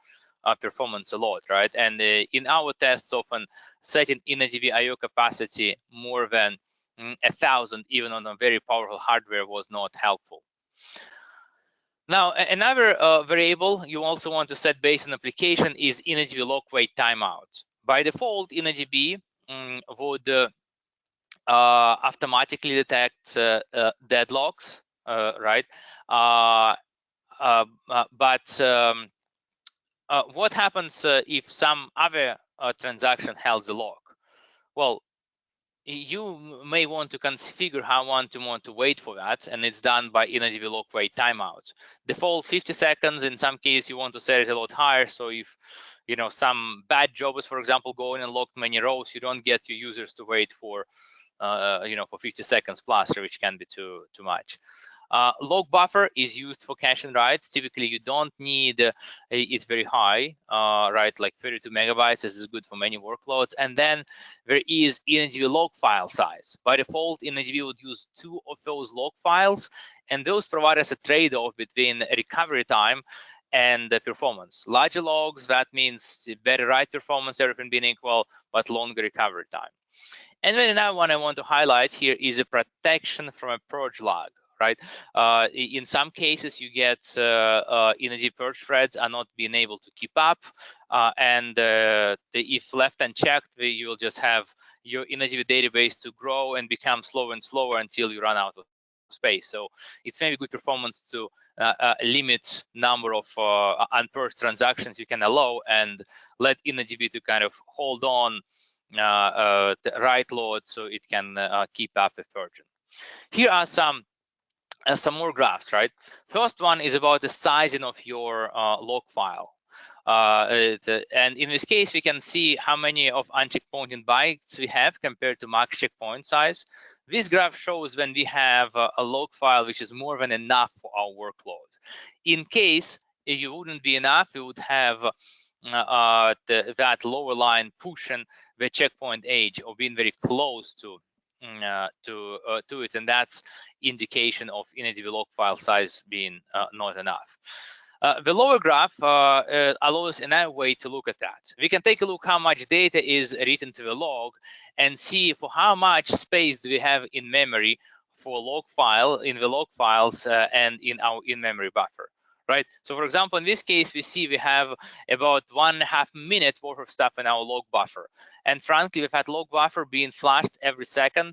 performance a lot, right? And in our tests, often setting Innodb IO capacity more than 1,000, even on a very powerful hardware, was not helpful. Now, another variable you also want to set based on application is Innodb log wait timeout. By default, Innodb would automatically detect deadlocks, right? But what happens if some other transaction held the log? Well, you may want to configure how you want to wait for that, and it's done by Innodb log wait timeout. Default 50 seconds. In some cases, you want to set it a lot higher. So if some bad jobbers, for example, go in and log many rows, you don't get your users to wait for for 50 seconds plus, which can be too much. Log buffer is used for cache and writes. Typically, you don't need it very high, right? Like 32 megabytes. This is good for many workloads. And then there is Innodb log file size. By default, Innodb would use 2 of those log files, and those provide us a trade-off between recovery time and the performance. Larger logs, that means better write performance, everything being equal, but longer recovery time. And then another one I want to highlight here is a protection from a purge lag, right? In some cases, you get Innodb purge threads are not being able to keep up, and if left unchecked, you will just have your Innodb database to grow and become slower and slower until you run out of space. So it's maybe good performance to limit number of unpurged transactions you can allow and let Innodb to kind of hold on the write load so it can keep up with purging. Here are some more graphs, right? First one is about the sizing of your log file. And in this case, we can see how many of uncheckpointed bytes we have compared to max checkpoint size. This graph shows when we have a log file which is more than enough for our workload. In case it wouldn't be enough, we would have that lower line pushing the checkpoint age or being very close to it, and that's indication of Innodb log file size being not enough. The lower graph allows another way to look at that. We can take a look how much data is written to the log and see for how much space do we have in memory for log file, in the log files and in our in-memory buffer, right? So for example, in this case, we see we have about 1.5 minute worth of stuff in our log buffer. And frankly, we've had log buffer being flashed every second.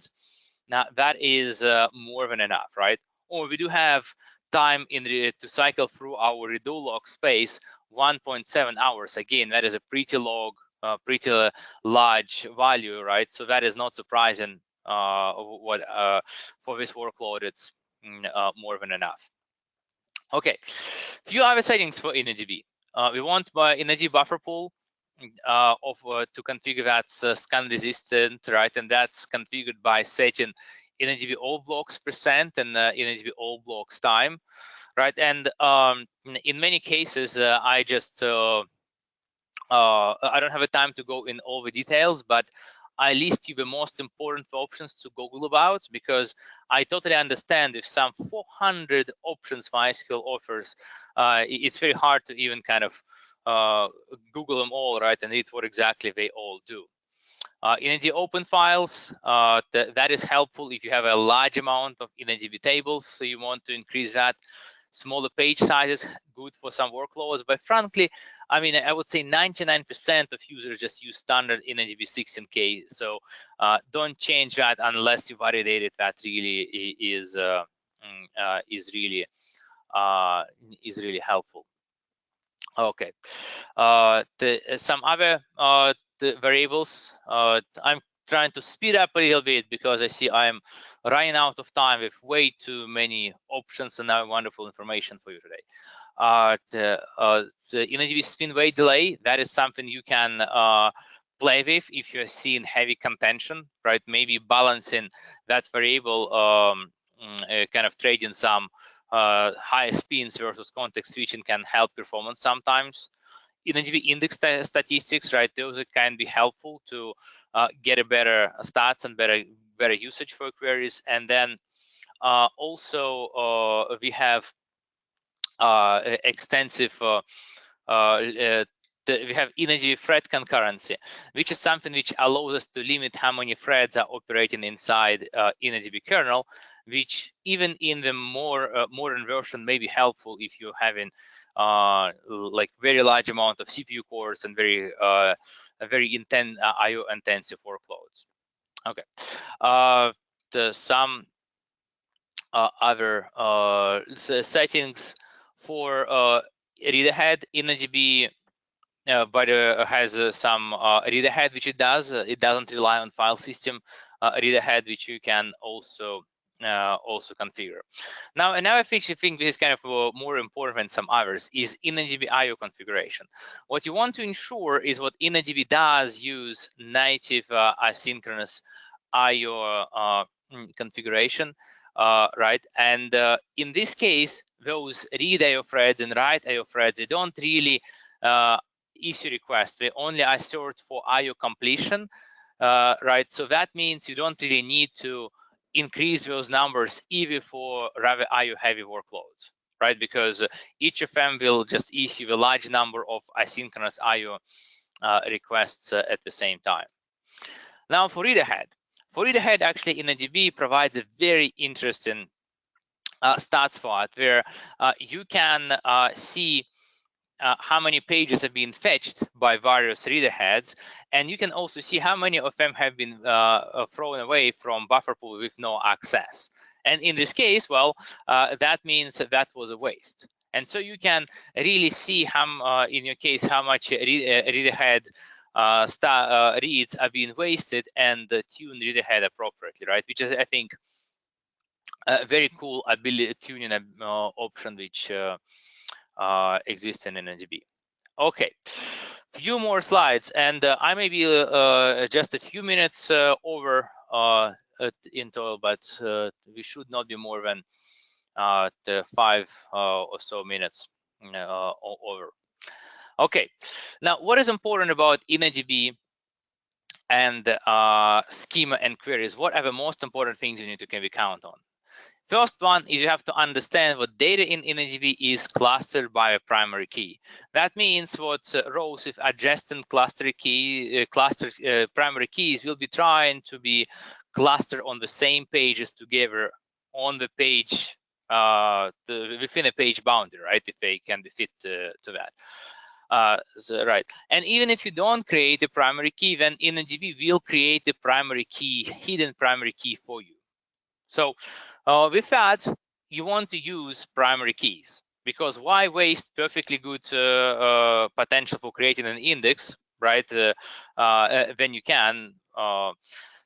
Now that is more than enough, right? Or we do have time to cycle through our redo log space, 1.7 hours. Again, that is a pretty pretty large value, right? So that is not surprising. For this workload, it's more than enough. Okay, few other settings for Innodb. We want Innodb buffer pool to configure that's scan resistant, right? And that's configured by setting Innodb all blocks percent and Innodb all blocks time, right? And in many cases, I don't have the time to go in all the details, but I list you the most important options to Google about, because I totally understand if some 400 options MySQL offers, it's very hard to even kind of Google them all, right, and read what exactly they all do. In the open files, that is helpful if you have a large amount of InnodB tables, so you want to increase that. Smaller page sizes, good for some workloads, but frankly, I mean, I would say 99% of users just use standard InnodB 16K, so don't change that unless you validated that really is really helpful. Okay, some other the variables. I'm trying to speed up a little bit because I see I'm running out of time with way too many options and now wonderful information for you today. The Innodb spin weight delay, that is something you can play with if you're seeing heavy contention, right? Maybe balancing that variable, kind of trading some high spins versus context switching can help performance sometimes. Innodb index statistics, right? Those can be helpful to get a better stats and better usage for queries. And then also we have extensive we have Innodb thread concurrency, which is something which allows us to limit how many threads are operating inside Innodb kernel, which even in the more modern version may be helpful if you're having like very large amount of CPU cores and very intense IO intensive workloads. Okay, some other settings for read ahead. Innodb has some read ahead, which it does. It doesn't rely on file system read ahead, which you can also configure. Now, another feature I think this is kind of more important than some others is Innodb IO configuration. What you want to ensure is what Innodb does use native asynchronous IO configuration, right? And in this case, those read IO threads and write IO threads, they don't really issue requests. They only assert for IO completion, right? So that means you don't really need to increase those numbers even for rather IO heavy workloads, right? Because each of them will just issue a large number of asynchronous IO requests at the same time. Now for read ahead. For read ahead, actually, Innodb provides a very interesting stats for it, where you can see how many pages have been fetched by various read aheads, and you can also see how many of them have been thrown away from buffer pool with no access. And in this case, well, that means that was a waste. And so you can really see how, in your case, how much read ahead reads are being wasted and tune read ahead appropriately, right? Which is, I think, a very cool ability tuning option which exists in Innodb. Okay, few more slides, and I may be just a few minutes over in total, but we should not be more than the 5 or so minutes over. Okay, now what is important about Innodb and schema and queries? What are the most important things you need to count on? First one is you have to understand what data in Innodb is clustered by a primary key. That means what rows with adjacent primary keys will be trying to be clustered on the same pages together on the page within a page boundary, right? If they can be fit to that. Right. And even if you don't create a primary key, then Innodb will create a primary key, hidden primary key for you. So with that, you want to use primary keys, because why waste perfectly good potential for creating an index, right? When you can.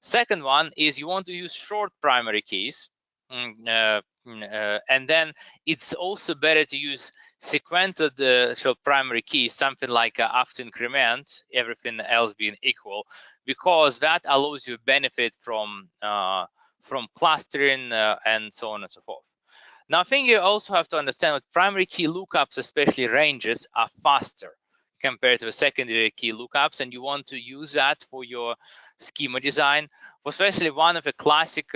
Second one is you want to use short primary keys. And then it's also better to use sequential primary keys, something like after increment, everything else being equal, because that allows you benefit from clustering and so on and so forth. Now, I think you also have to understand that primary key lookups, especially ranges, are faster compared to the secondary key lookups, and you want to use that for your schema design. For especially one of the classic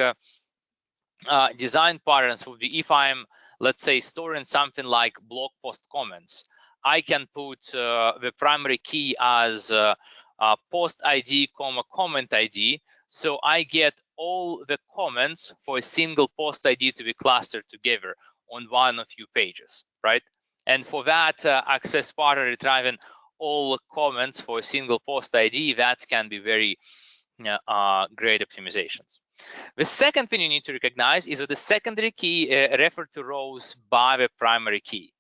design patterns would be if I'm, let's say, storing something like blog post comments, I can put the primary key as post ID, comment ID. So I get all the comments for a single post ID to be clustered together on one of few pages, right? And for that, access pattern retrieving all comments for a single post ID, that can be very great optimizations. The second thing you need to recognize is that the secondary key refers to rows by the primary key.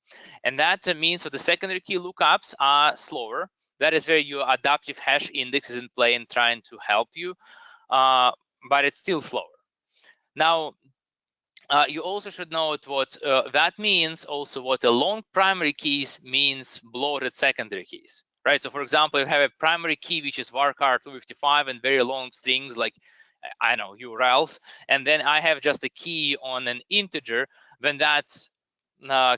And that means that the secondary key lookups are slower. That is where your adaptive hash index is in play and trying to help you, but it's still slower. Now, you also should note what that means, also what the long primary keys means bloated secondary keys, right? So for example, if you have a primary key which is varchar 255 and very long strings like, I know, URLs, and then I have just a key on an integer, then that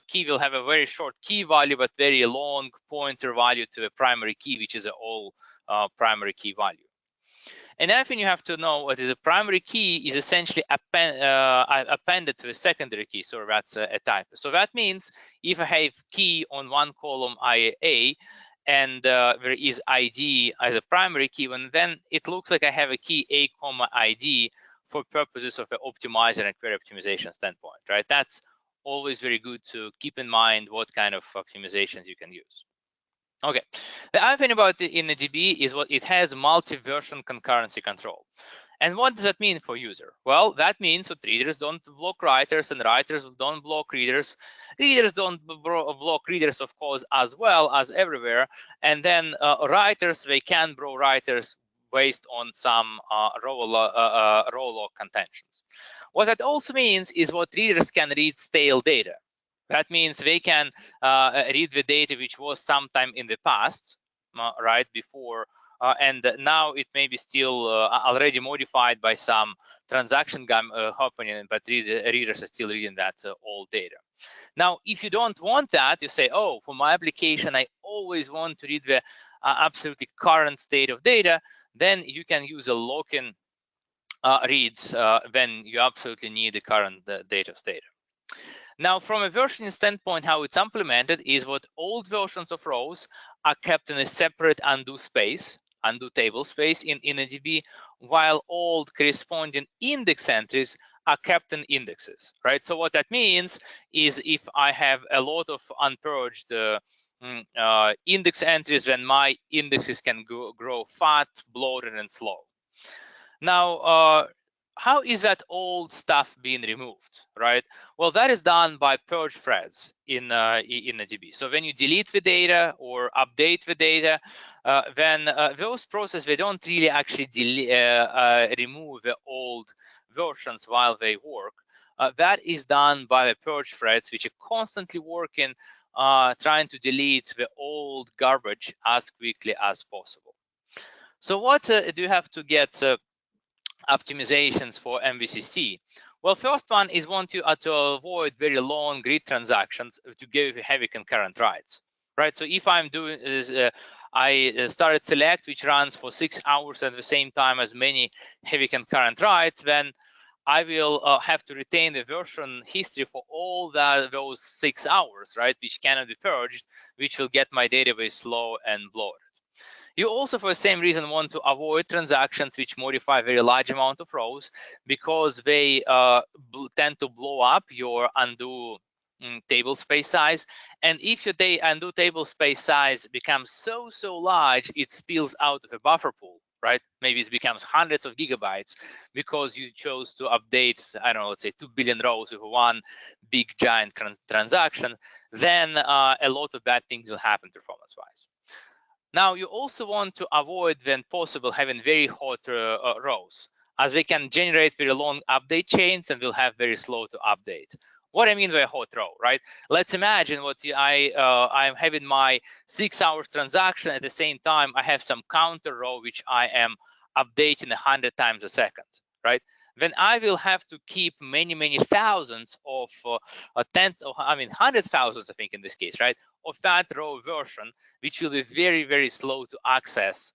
key will have a very short key value but very long pointer value to a primary key, which is an all primary key value. Another thing you have to know what is a primary key is essentially appended to a secondary key, so that's a type. So that means if I have key on one column IA and there is ID as a primary key, and then it looks like I have a key A, ID for purposes of an optimizer and query optimization standpoint, right? That's always very good to keep in mind what kind of optimizations you can use. Okay, the other thing about the Innodb is what it has multi-version concurrency control. And what does that mean for user? Well, that means that readers don't block writers and writers don't block readers. Readers don't block readers, of course, as well as everywhere. And then writers, they can block writers based on some row lock contentions. What that also means is what readers can read stale data. That means they can read the data which was sometime in the past, right, before, and now it may be still already modified by some transaction happening, but readers are still reading that old data. Now, if you don't want that, you say, oh, for my application, I always want to read the absolutely current state of data, then you can use a lock-in reads when you absolutely need the current data of data. Now, from a versioning standpoint, how it's implemented is what old versions of rows are kept in a separate undo space, undo table space in Innodb, while old corresponding index entries are kept in indexes, right? So what that means is if I have a lot of unpurged index entries, then my indexes can grow fat, bloated, and slow. Now, how is that old stuff being removed, right? Well, that is done by purge threads in Innodb. So when you delete the data or update the data, then those processes, they don't really actually remove the old versions while they work. That is done by the purge threads, which are constantly working, trying to delete the old garbage as quickly as possible. So what do you have to get optimizations for MVCC? Well, first one is want you to avoid very long read transactions to give heavy concurrent writes, right? So if I'm doing I started select, which runs for 6 hours at the same time as many heavy concurrent writes, then I will have to retain the version history for all those 6 hours, right? Which cannot be purged, which will get my database slow and bloated. You also, for the same reason, want to avoid transactions which modify a very large amount of rows, because they tend to blow up your undo table space size. And if your undo table space size becomes so large, it spills out of a buffer pool, right? Maybe it becomes hundreds of gigabytes because you chose to update, I don't know, let's say 2 billion rows with one big giant transaction. Then a lot of bad things will happen performance-wise. Now, you also want to avoid, when possible, having very hot rows, as they can generate very long update chains and will have very slow to update. What I mean by a hot row, right? Let's imagine what I'm having my 6 hours transaction. At the same time, I have some counter row which I am updating 100 times a second, right? Then I will have to keep many thousands of tens of, I mean, hundreds of thousands, I think in this case, right, of that row version, which will be very slow to access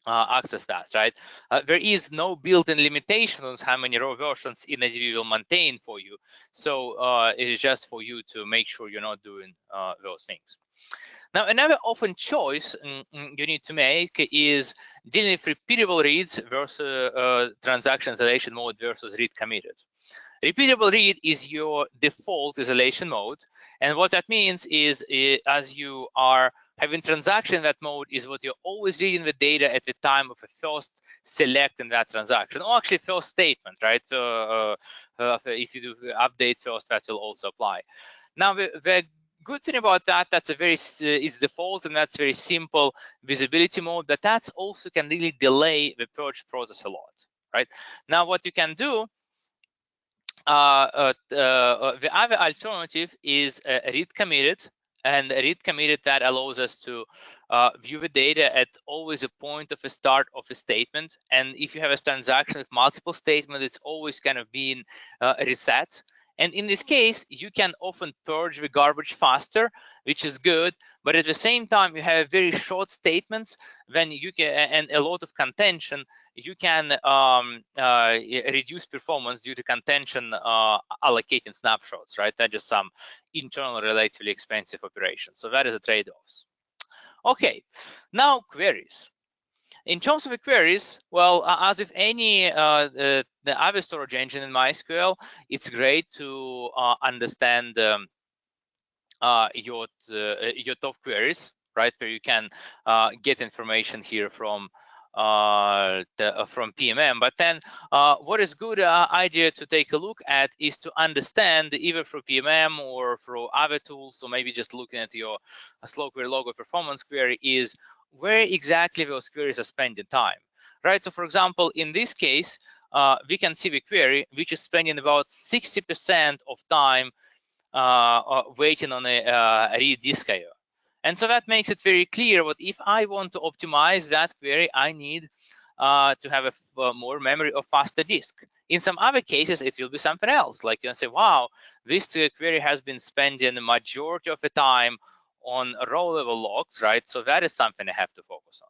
access that, right? There is no built-in limitation on how many row versions Innodb will maintain for you. So it is just for you to make sure you're not doing those things. Now, another often choice you need to make is dealing with repeatable reads versus transaction isolation mode versus read committed. Repeatable read is your default isolation mode. And what that means is, as you are having transaction in that mode, is what you're always reading the data at the time of a first select in that transaction, or actually first statement, right? If you do the update first, that will also apply. Now, the good thing about that, that's a very, it's default, and that's very simple visibility mode, but that's also can really delay the purge process a lot, right? Now, what you can do, the other alternative is read committed, and read committed that allows us to view the data at always a point of a start of a statement. And if you have a transaction with multiple statements, it's always kind of being reset. And in this case, you can often purge the garbage faster, which is good. But at the same time, you have very short statements, then you can, and a lot of contention, you can reduce performance due to contention allocating snapshots, right? That's just some internal, relatively expensive operation. So that is a trade-off. Okay, now queries. In terms of the queries, well, as with any the other storage engine in MySQL, it's great to understand your top queries, right? Where you can get information here from PMM. But then what is good idea to take a look at is to understand, either through PMM or through other tools, or maybe just looking at your slow query logo performance query, is where exactly those queries are spending time, right? So for example, in this case, we can see the query which is spending about 60% of time waiting on a read disk IO. And so that makes it very clear what if I want to optimize that query, I need to have more memory or faster disk. In some other cases, it will be something else. Like you can say, wow, this query has been spending the majority of the time on row level logs, right? So that is something I have to focus on.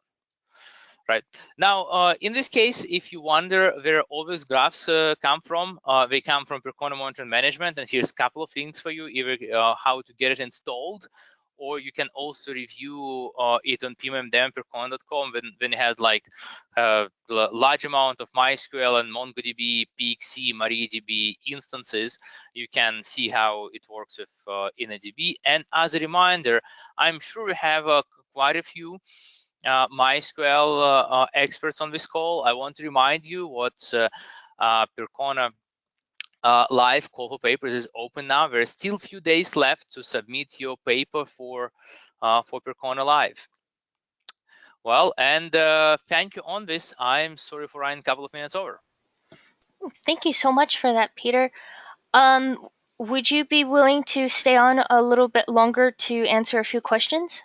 Right. Now, in this case, if you wonder where all these graphs come from, they come from Percona Monitoring Management. And here's a couple of links for you, either how to get it installed, or you can also review it on pmmdem.percona.com when it has like a large amount of MySQL and MongoDB, PXE, MariaDB instances. You can see how it works with Innodb. And as a reminder, I'm sure we have quite a few MySQL experts on this call. I want to remind you what Percona Live call for papers is open now. There are still a few days left to submit your paper for Percona Live. Well, and thank you on this. I'm sorry for running a couple of minutes over. Thank you so much for that, Peter. Would you be willing to stay on a little bit longer to answer a few questions?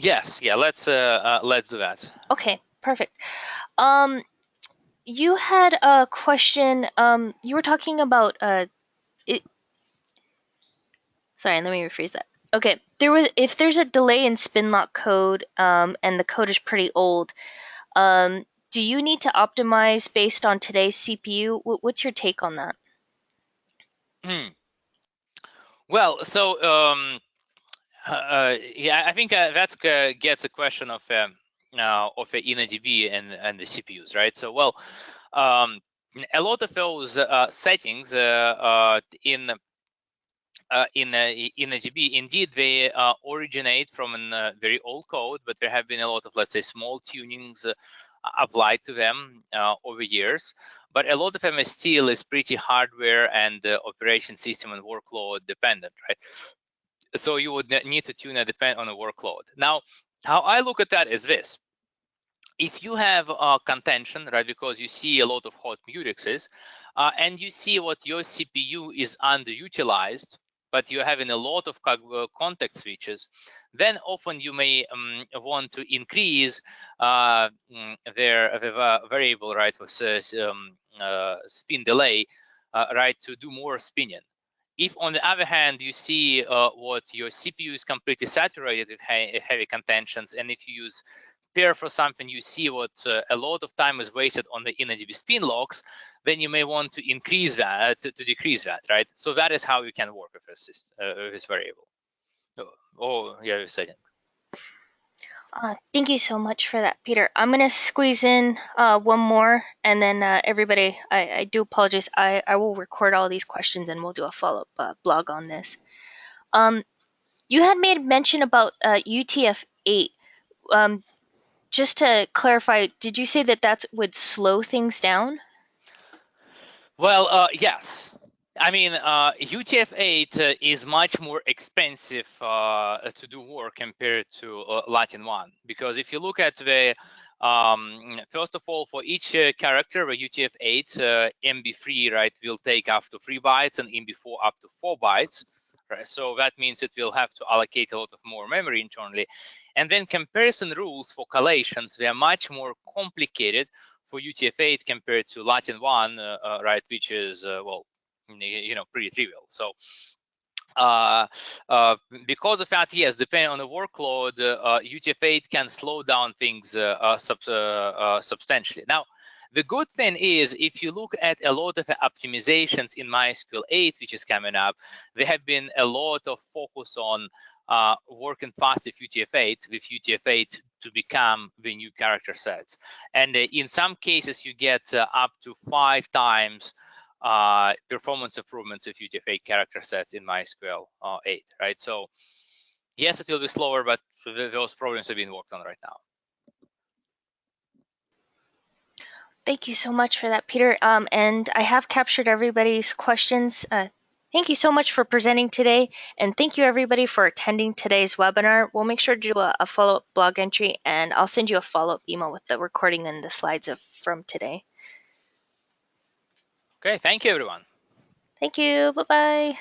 Yes, yeah, let's do that. Okay, perfect. You had a question. You were talking about it. Sorry, let me rephrase that. Okay, if there's a delay in spin lock code, and the code is pretty old, do you need to optimize based on today's CPU? What's your take on that? Well, so Yeah, I think that gets a question of Innodb and the CPUs, right? So, well, a lot of those settings in Innodb, indeed, they originate from a very old code, but there have been a lot of, let's say, small tunings applied to them over years. But a lot of them still is pretty hardware and operation system and workload dependent, right? So you would need to tune it depend on the workload. Now, how I look at that is this. If you have contention, right, because you see a lot of hot mutexes, and you see what your CPU is underutilized, but you're having a lot of context switches, then often you may want to increase their variable, right, with spin delay, right, to do more spinning. If, on the other hand, you see what your CPU is completely saturated with heavy contentions, and if you use pair for something, you see what a lot of time is wasted on the Innodb spin locks, then you may want to increase that to decrease that, right? So that is how you can work with this variable. Oh, yeah, you're saying. Thank you so much for that, Peter. I'm going to squeeze in one more, and then everybody, I do apologize. I will record all these questions, and we'll do a follow-up blog on this. You had made mention about UTF-8. Just to clarify, did you say that would slow things down? Well, yes. I mean, UTF-8 is much more expensive to do work compared to Latin 1, because if you look at the first of all, for each character, the UTF-8 MB3, right, will take up to 3 bytes and MB4 up to 4 bytes. Right? So that means it will have to allocate a lot of more memory internally. And then comparison rules for collations, they are much more complicated for UTF-8 compared to Latin 1, right, which is, well, pretty trivial. So because of that, yes, depending on the workload, UTF-8 can slow down things substantially. Now, the good thing is, if you look at a lot of optimizations in MySQL 8, which is coming up, there have been a lot of focus on working fast with UTF-8 to become the new character sets. And in some cases, you get up to 5 times performance improvements if you UTF-8 character sets in MySQL 8, right? So yes, it will be slower, but those problems are being worked on right now. Thank you so much for that, Peter. And I have captured everybody's questions. Thank you so much for presenting today, and thank you everybody for attending today's webinar. We'll make sure to do a follow-up blog entry, and I'll send you a follow-up email with the recording and the slides from today. Okay, thank you everyone. Thank you, bye-bye.